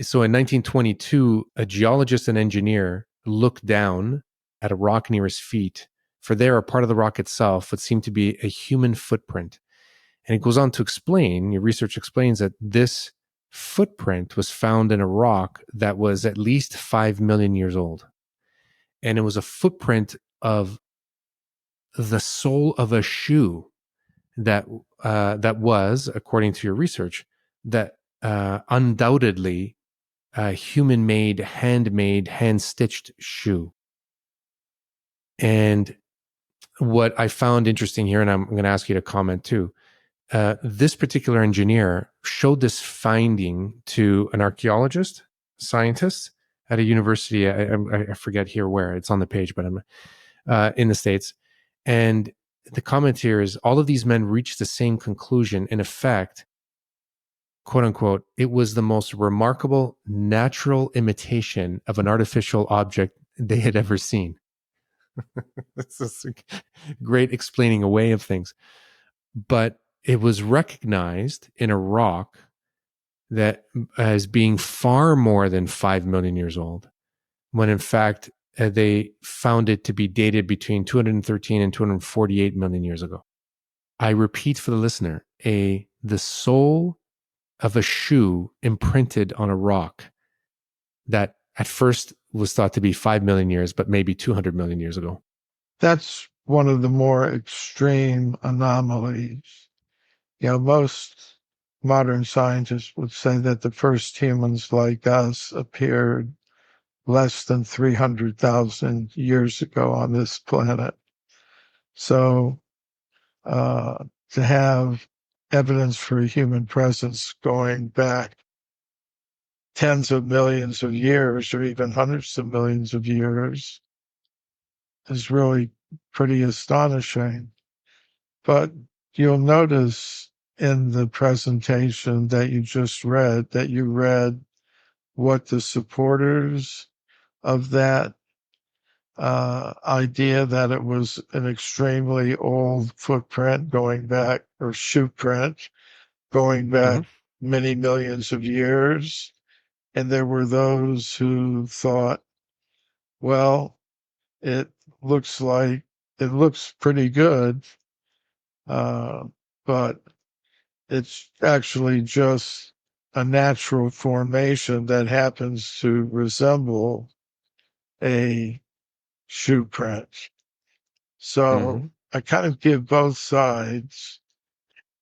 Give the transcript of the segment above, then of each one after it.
So in 1922, a geologist and engineer looked down at a rock near his feet. For there, a part of the rock itself would seem to be a human footprint. And it goes on to explain, your research explains that this footprint was found in a rock that was at least 5 million years old. And it was a footprint of the sole of a shoe that that was, according to your research, that undoubtedly a human-made, handmade, hand-stitched shoe. And what I found interesting here, and I'm going to ask you to comment too, this particular engineer showed this finding to an archaeologist, scientist at a university. I forget here where it's on the page, but I'm in the States. And the comment here is all of these men reached the same conclusion. In effect, quote unquote, it was the most remarkable natural imitation of an artificial object they had ever seen. This is a great explaining away of things. But it was recognized in a rock that as being far more than 5 million years old, when in fact they found it to be dated between 213 and 248 million years ago. I repeat for the listener, the sole of a shoe imprinted on a rock that at first was thought to be 5 million years, but maybe 200 million years ago. That's one of the more extreme anomalies. Most modern scientists would say that the first humans like us appeared less than 300,000 years ago on this planet. So to have evidence for a human presence going back tens of millions of years or even hundreds of millions of years is really pretty astonishing. But you'll notice in the presentation that you just read, that you read what the supporters of that idea that it was an extremely old footprint going back, or shoe print going back many millions of years. And there were those who thought, well, it looks pretty good, but it's actually just a natural formation that happens to resemble a shoe print. So I kind of give both sides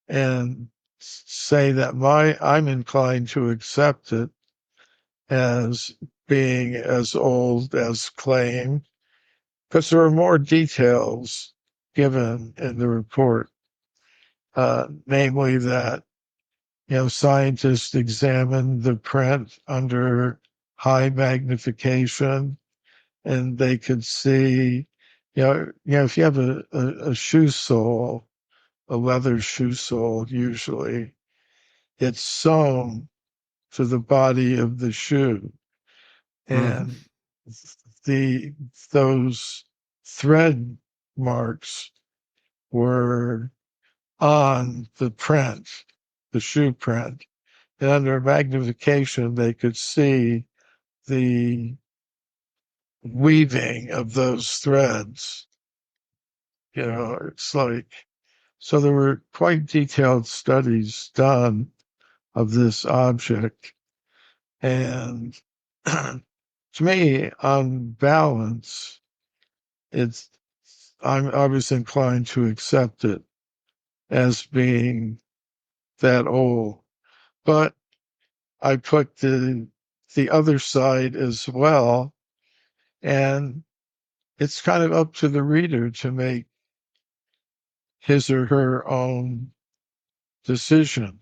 and say that I'm inclined to accept it as being as old as claimed, because there are more details given in the report, namely that scientists examined the print under high magnification, and they could see, if you have a shoe sole, a leather shoe sole, usually it's sewn to the body of the shoe, and those thread marks were on the print, the shoe print. And under magnification, they could see the weaving of those threads. It's like, so there were quite detailed studies done of this object. And to me, on balance, I was inclined to accept it as being that old. But I put the other side as well, and it's kind of up to the reader to make his or her own decision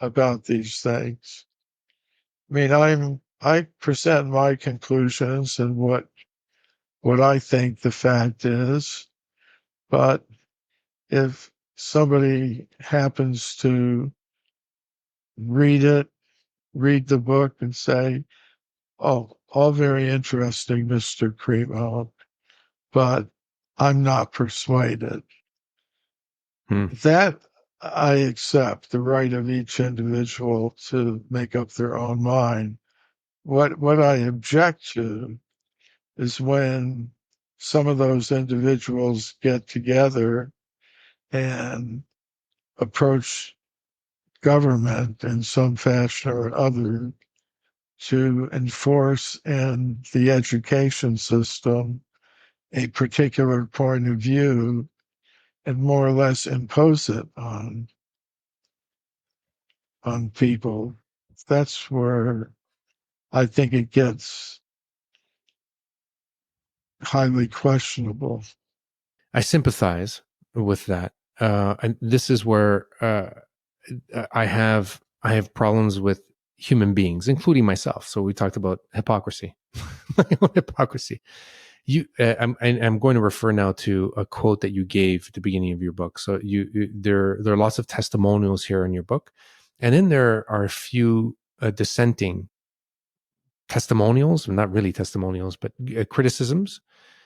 about these things. I mean, I present my conclusions and what I think the fact is, but if somebody happens to read the book and say, oh, all very interesting, Mr. Cremo, but I'm not persuaded. That I accept the right of each individual to make up their own mind. what I object to is when some of those individuals get together and approach government in some fashion or other to enforce in the education system a particular point of view and more or less impose it on people. That's where I think it gets highly questionable. I sympathize with that. And this is where I have problems with human beings, including myself. So we talked about hypocrisy, my own hypocrisy. I'm going to refer now to a quote that you gave at the beginning of your book. So there are lots of testimonials here in your book, and then there are a few dissenting testimonials, not really testimonials, but criticisms.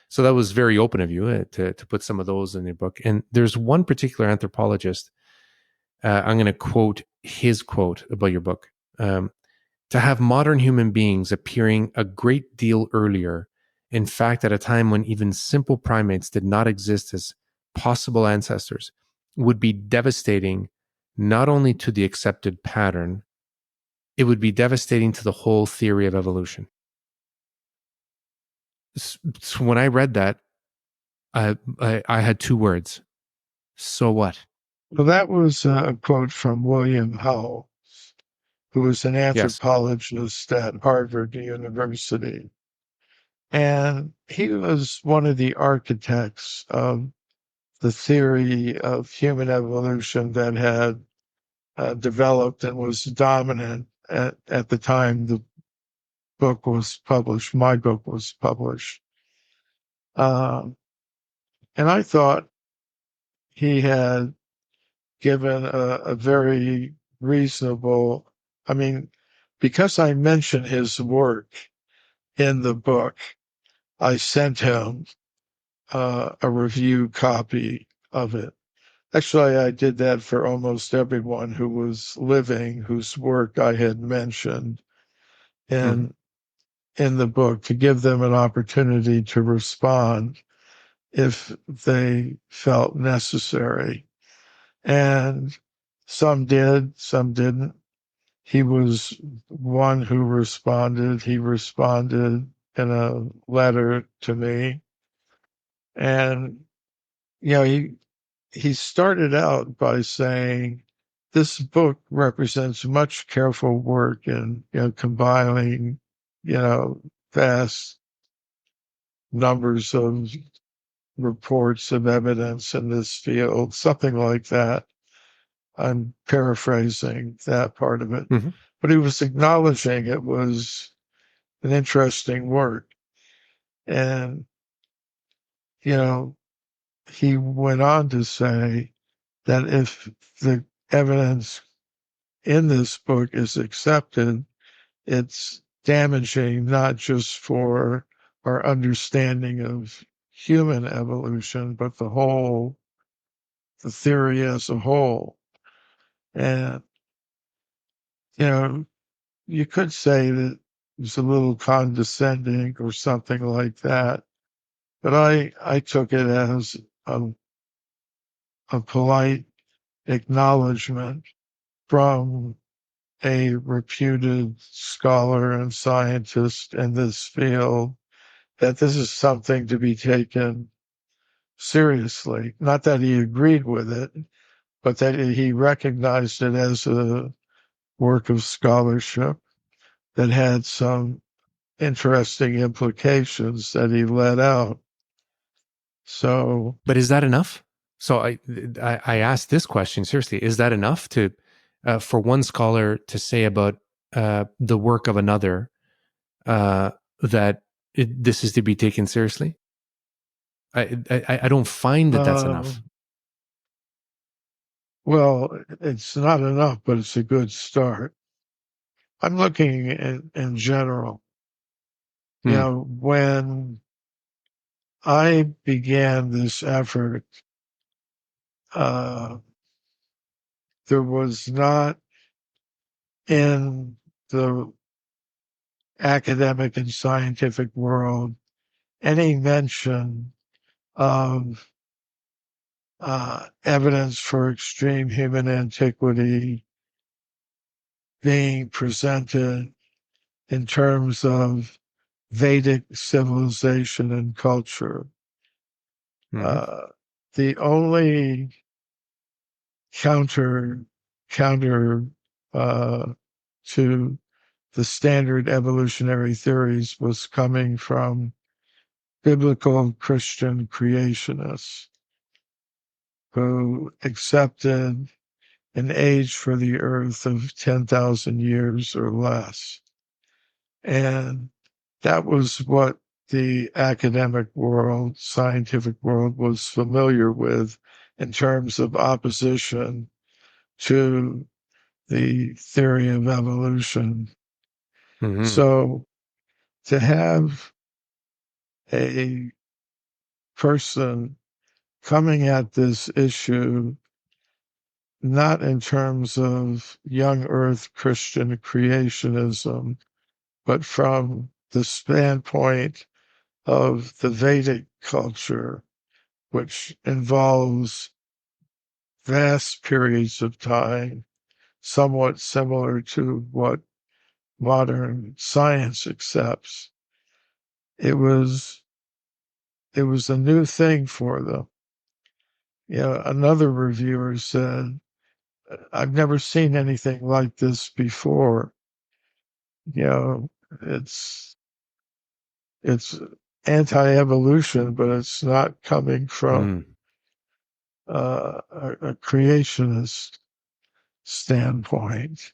So that was very open of you to put some of those in your book. And there's one particular anthropologist. I'm going to quote his quote about your book. To have modern human beings appearing a great deal earlier, in fact, at a time when even simple primates did not exist as possible ancestors, would be devastating not only to the accepted pattern, it would be devastating to the whole theory of evolution. So when I read that, I had two words. So what? Well, that was a quote from William Hull, who was an Yes. anthropologist at Harvard University. And he was one of the architects of the theory of human evolution that had developed and was dominant at the time the book was published, my book was published. Um, and I thought he had given a very reasonable, I mean, because I mentioned his work in the book, I sent him a review copy of it. Actually, I did that for almost everyone who was living, whose work I had mentioned Mm-hmm. in in the book, to give them an opportunity to respond if they felt necessary. And some did, some didn't. He was one who responded. He responded in a letter to me. And, you know, he started out by saying, this book represents much careful work in, compiling, you know, vast numbers of reports of evidence in this field, something like that. I'm paraphrasing that part of it. Mm-hmm. But he was acknowledging it was an interesting work. And, you know, he went on to say that if the evidence in this book is accepted, it's damaging not just for our understanding of human evolution, but the theory as a whole. And, you know, you could say that it's a little condescending or something like that, but I took it as a, a polite acknowledgement from a reputed scholar and scientist in this field that this is something to be taken seriously. Not that he agreed with it, but that he recognized it as a work of scholarship that had some interesting implications that he let out. So, But is that enough? So I asked this question seriously: is that enough to for one scholar to say about the work of another that this is to be taken seriously? I don't find that that's uh, enough. well, it's not enough, but it's a good start. I'm looking in general. You Hmm. know, when I began this effort, uh, there was not in the academic and scientific world any mention of evidence for extreme human antiquity being presented in terms of Vedic civilization and culture. Hmm. Uh, the only counter counter to the standard evolutionary theories was coming from biblical Christian creationists who accepted an age for the earth of 10,000 years or less. And that was what the academic world, scientific world was familiar with in terms of opposition to the theory of evolution. Hmm. So to have a person coming at this issue not in terms of young earth Christian creationism, but from the standpoint of the Vedic culture, which involves vast periods of time, somewhat similar to what modern science accepts. It was it was a new thing for them. You know, another reviewer said, I've never seen anything like this before. You know, it's it's anti-evolution, but it's not coming from Mm. a creationist standpoint.